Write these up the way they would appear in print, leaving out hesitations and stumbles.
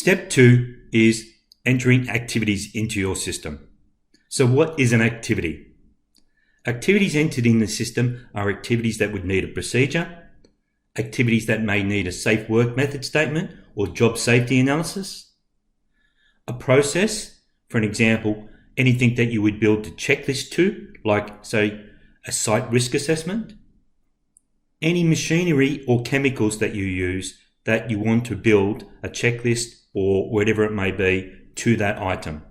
Step 2 is entering activities into your system. So what is an activity? Activities entered in the system are activities that would need a procedure, activities that may need a safe work method statement or job safety analysis, a process, for an example, anything that you would build a checklist to, like, say, a site risk assessment, any machinery or chemicals that you use that you want to build a checklist or whatever it may be to that item.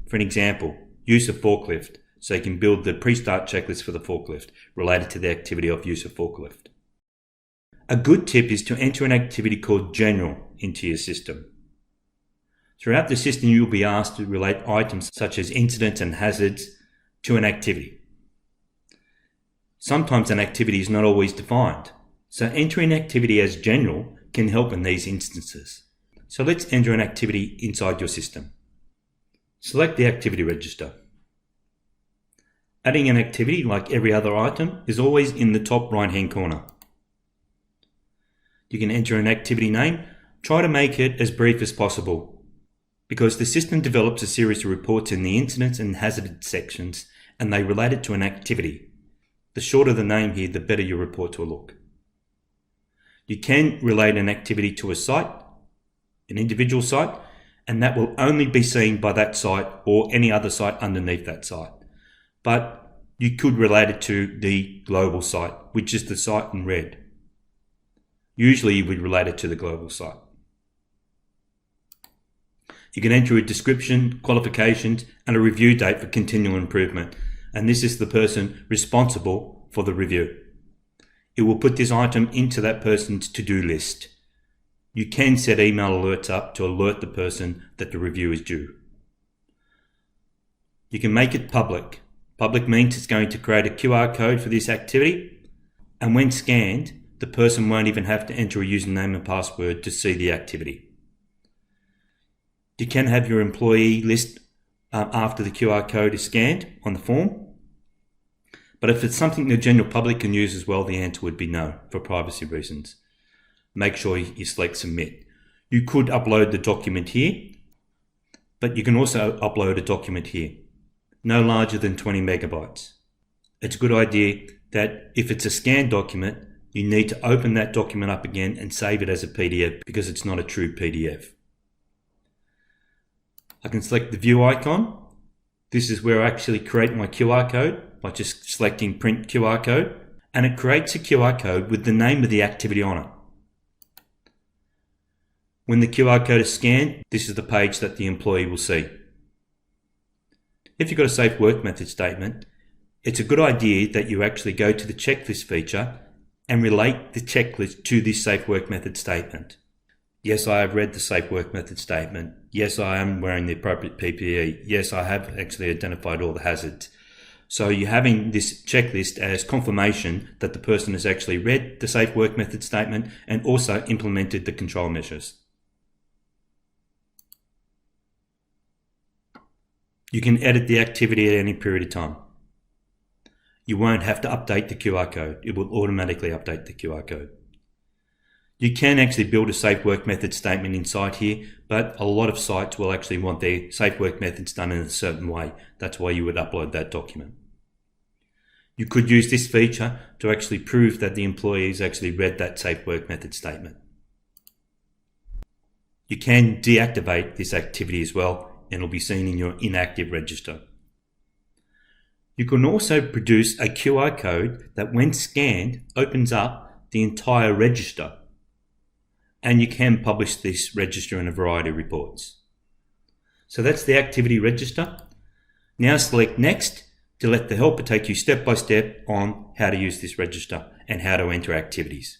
For an example, use of forklift, so you can build the pre-start checklist for the forklift related to the activity of use of forklift. A good tip is to enter an activity called general into your system. Throughout the system, you'll be asked to relate items such as incidents and hazards to an activity. Sometimes an activity is not always defined, so entering an activity as general can help in these instances. So let's enter an activity inside your system. Select the activity register. Adding an activity, like every other item, is always in the top right-hand corner. You can enter an activity name. Try to make it as brief as possible, because the system develops a series of reports in the incidents and hazard sections, and they relate it to an activity. The shorter the name here, the better your reports will look. You can relate an activity to a site, an individual site, and that will only be seen by that site or any other site underneath that site. But you could relate it to the global site, which is the site in red. Usually you would relate it to the global site. You can enter a description, qualifications, and a review date for continual improvement. And this is the person responsible for the review. It will put this item into that person's to-do list. You can set email alerts up to alert the person that the review is due. You can make it public. Public means it's going to create a QR code for this activity, and when scanned, the person won't even have to enter a username and password to see the activity. You can have your employee list after the QR code is scanned on the form. But if it's something the general public can use as well, the answer would be no, for privacy reasons. Make sure you select submit. You could upload the document here, but you can also upload a document here, no larger than 20 megabytes. It's a good idea that if it's a scanned document, you need to open that document up again and save it as a PDF, because it's not a true PDF. I can select the view icon. This is where I actually create my QR code by just selecting print QR code, and it creates a QR code with the name of the activity on it. When the QR code is scanned, this is the page that the employee will see. If you've got a safe work method statement, it's a good idea that you actually go to the checklist feature and relate the checklist to this safe work method statement. Yes, I have read the safe work method statement. Yes, I am wearing the appropriate PPE. Yes, I have actually identified all the hazards. So you're having this checklist as confirmation that the person has actually read the safe work method statement and also implemented the control measures. You can edit the activity at any period of time. You won't have to update the QR code. It will automatically update the QR code. You can actually build a safe work method statement inside here, but a lot of sites will actually want their safe work methods done in a certain way. That's why you would upload that document. You could use this feature to actually prove that the employee has actually read that safe work method statement. You can deactivate this activity as well, and it'll be seen in your inactive register. You can also produce a QR code that, when scanned, opens up the entire register. And you can publish this register in a variety of reports. So that's the activity register. Now select Next to let the helper take you step by step on how to use this register and how to enter activities.